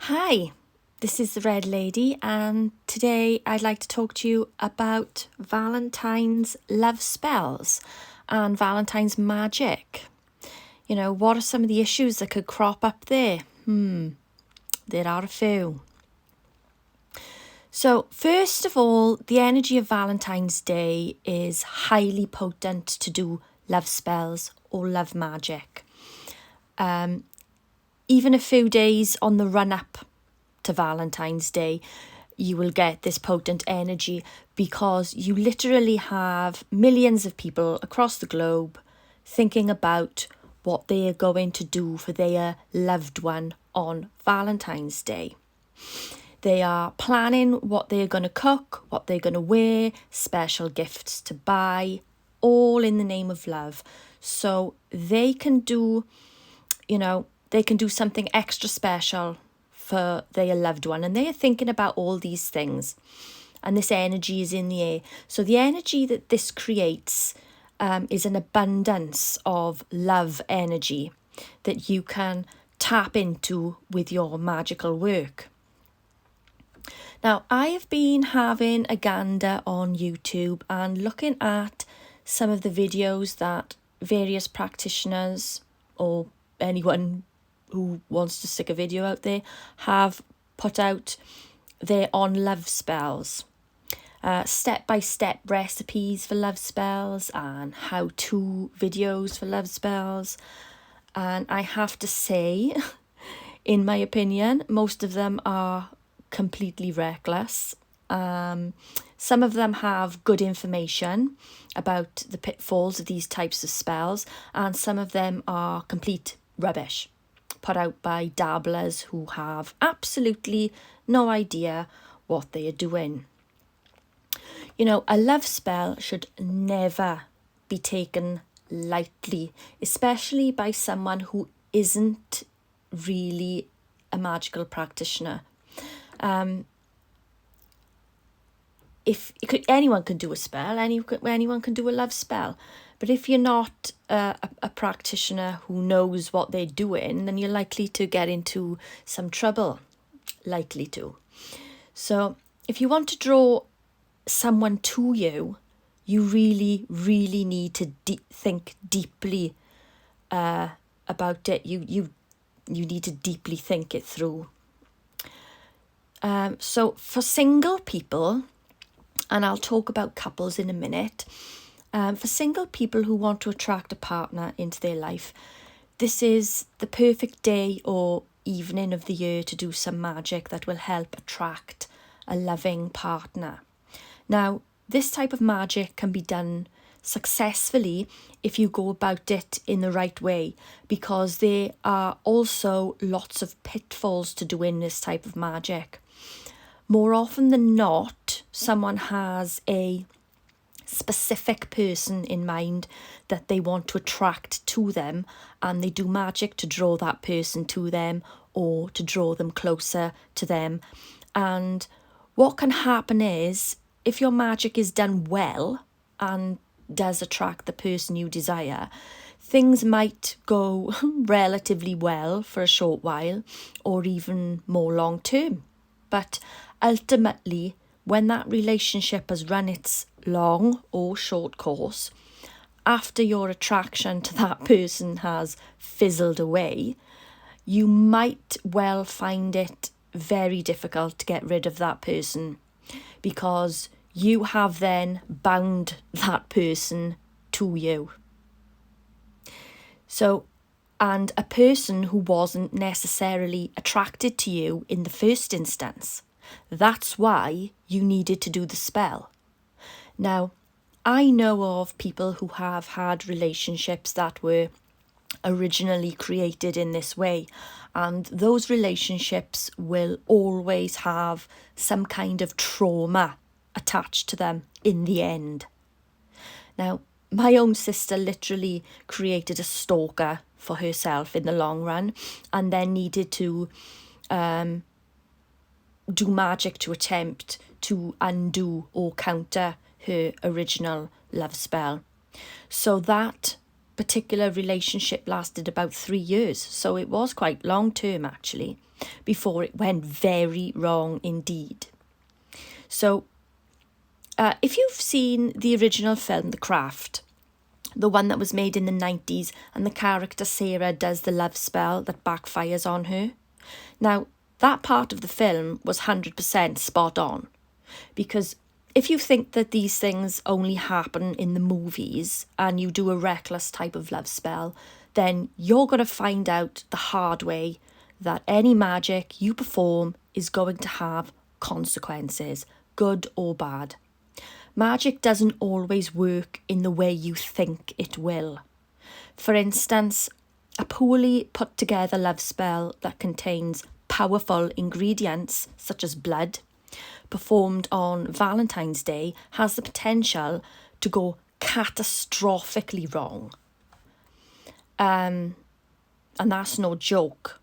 Hi, this is the Red Lady, and today I'd like to talk to you about Valentine's love spells and Valentine's magic. You know, what are some of the issues that could crop up there? There are a few. So, first of all, the energy of Valentine's Day is highly potent to do love spells or love magic. Even a few days on the run up to Valentine's Day, you will get this potent energy because you literally have millions of people across the globe thinking about what they are going to do for their loved one on Valentine's Day. They are planning what they're going to cook, what they're going to wear, special gifts to buy, all in the name of love. So they can do, they can do something extra special for their loved one, and they are thinking about all these things, and this energy is in the air. So the energy that this creates is an abundance of love energy that you can tap into with your magical work. Now, I have been having a gander on YouTube and looking at some of the videos that various practitioners or anyone who wants to stick a video out there have put out their on love spells. Step-by-step recipes for love spells and how-to videos for love spells. And I have to say, in my opinion, most of them are completely reckless. Some of them have good information about the pitfalls of these types of spells, and some of them are complete rubbish, put out by dabblers who have absolutely no idea what they are doing. You know, a love spell should never be taken lightly, especially by someone who isn't really a magical practitioner. Anyone can do a spell, anyone can do a love spell. But if you're not a practitioner who knows what they're doing, then you're likely to get into some trouble. Likely to. So if you want to draw someone to you, you really, really need to think deeply about it. You need to deeply think it through. So for single people, and I'll talk about couples in a minute, for single people who want to attract a partner into their life, this is the perfect day or evening of the year to do some magic that will help attract a loving partner. Now, this type of magic can be done successfully if you go about it in the right way, because there are also lots of pitfalls to doing this type of magic. More often than not, someone has a specific person in mind that they want to attract to them, and they do magic to draw that person to them or to draw them closer to them. And what can happen is, if your magic is done well and does attract the person you desire, things might go relatively well for a short while or even more long term. But ultimately, when that relationship has run its long or short course, after your attraction to that person has fizzled away, you might well find it very difficult to get rid of that person, because you have then bound that person to you. So, and a person who wasn't necessarily attracted to you in the first instance. That's why you needed to do the spell. Now, I know of people who have had relationships that were originally created in this way, and those relationships will always have some kind of trauma attached to them in the end. Now, my own sister literally created a stalker for herself in the long run, and then needed to do magic to attempt to undo or counter her original love spell. So that particular relationship lasted about 3 years, so it was quite long term actually. before it went very wrong indeed. So if you've seen the original film, The Craft, the one that was made in the 90s, and the character Sarah does the love spell that backfires on her. Now, that part of the film was 100% spot on, because if you think that these things only happen in the movies and you do a reckless type of love spell, then you're going to find out the hard way that any magic you perform is going to have consequences, good or bad. Magic doesn't always work in the way you think it will. For instance, a poorly put together love spell that contains powerful ingredients such as blood, performed on Valentine's Day, has the potential to go catastrophically wrong. And that's no joke.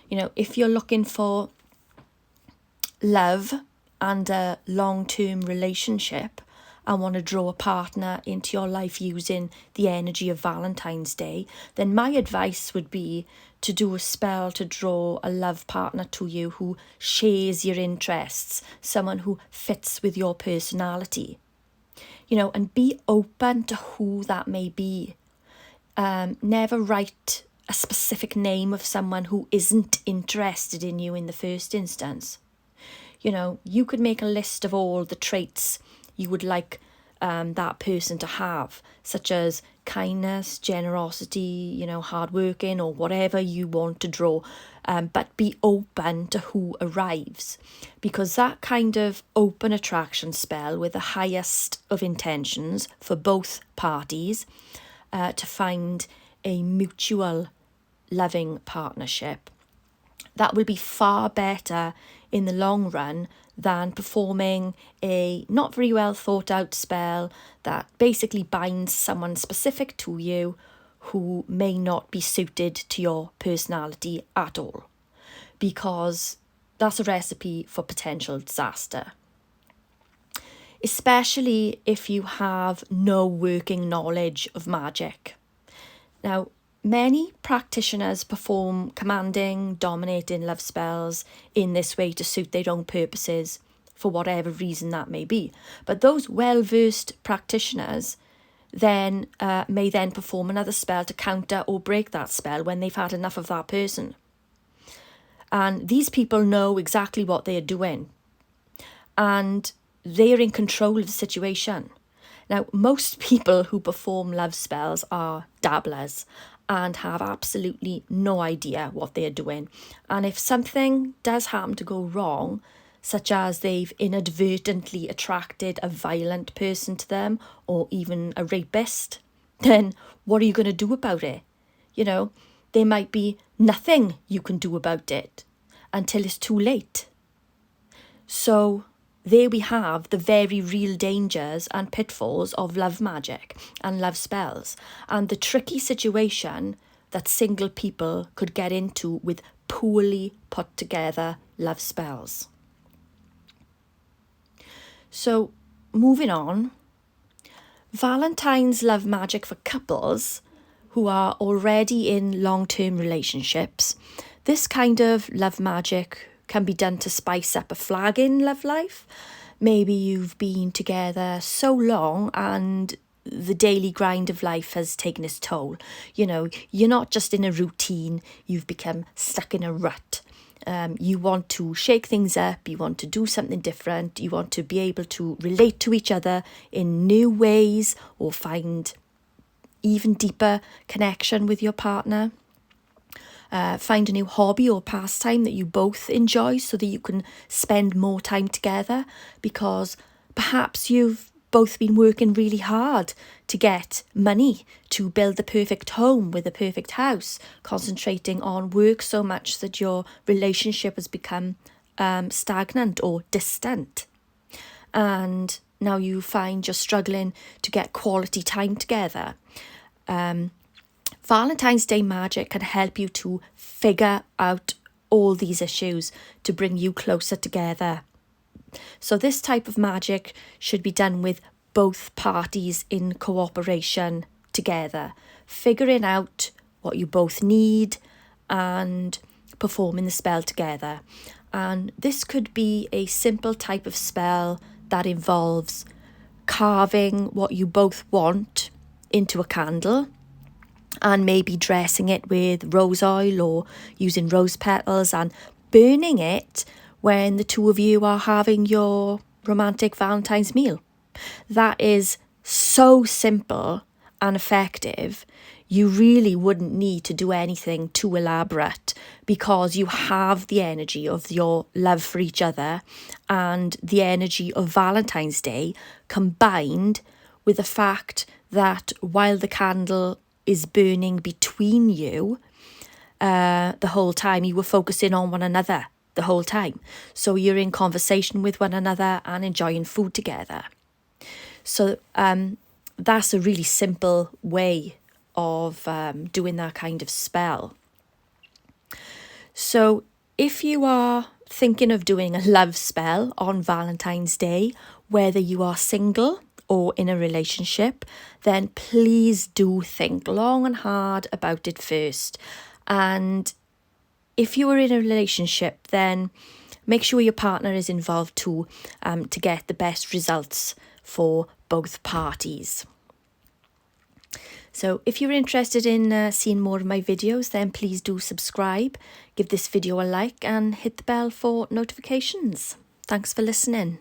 You know, if you're looking for love and a long-term relationship and want to draw a partner into your life using the energy of Valentine's Day, then my advice would be to do a spell to draw a love partner to you who shares your interests, someone who fits with your personality. You know, and be open to who that may be. Never write a specific name of someone who isn't interested in you in the first instance. You know, you could make a list of all the traits you would like that person to have, such as kindness, generosity, you know, hardworking, or whatever you want to draw. But be open to who arrives, because that kind of open attraction spell with the highest of intentions for both parties to find a mutual loving partnership, that will be far better in the long run than performing a not very well thought out spell that basically binds someone specific to you who may not be suited to your personality at all, because that's a recipe for potential disaster. Especially if you have no working knowledge of magic. Now, many practitioners perform commanding, dominating love spells in this way to suit their own purposes, for whatever reason that may be. But those well-versed practitioners then may then perform another spell to counter or break that spell when they've had enough of that person. And these people know exactly what they're doing, and they're in control of the situation. Now, most people who perform love spells are dabblers and have absolutely no idea what they're doing. And if something does happen to go wrong, such as they've inadvertently attracted a violent person to them, or even a rapist, then what are you going to do about it? You know, there might be nothing you can do about it until it's too late. So there we have the very real dangers and pitfalls of love magic and love spells, and the tricky situation that single people could get into with poorly put together love spells. So, moving on, Valentine's love magic for couples who are already in long-term relationships. This kind of love magic can be done to spice up a flagging love life. Maybe you've been together so long and the daily grind of life has taken its toll. You know, you're not just in a routine, you've become stuck in a rut. You want to shake things up, you want to do something different, you want to be able to relate to each other in new ways or find even deeper connection with your partner. Find a new hobby or pastime that you both enjoy so that you can spend more time together, because perhaps you've both been working really hard to get money to build the perfect home with a perfect house, concentrating on work so much that your relationship has become stagnant or distant. And now you find you're struggling to get quality time together. Valentine's Day magic can help you to figure out all these issues to bring you closer together. So this type of magic should be done with both parties in cooperation together, figuring out what you both need and performing the spell together. And this could be a simple type of spell that involves carving what you both want into a candle and maybe dressing it with rose oil or using rose petals and burning it when the two of you are having your romantic Valentine's meal. That is so simple and effective. You really wouldn't need to do anything too elaborate because you have the energy of your love for each other and the energy of Valentine's Day combined with the fact that while the candle is burning between you, the whole time you were focusing on one another the whole time. So you're in conversation with one another and enjoying food together. So that's a really simple way of doing that kind of spell. So if you are thinking of doing a love spell on Valentine's Day, whether you are single or in a relationship, then please do think long and hard about it first. And if you are in a relationship, then make sure your partner is involved too, to get the best results for both parties. So if you're interested in seeing more of my videos, then please do subscribe, give this video a like and hit the bell for notifications. Thanks for listening.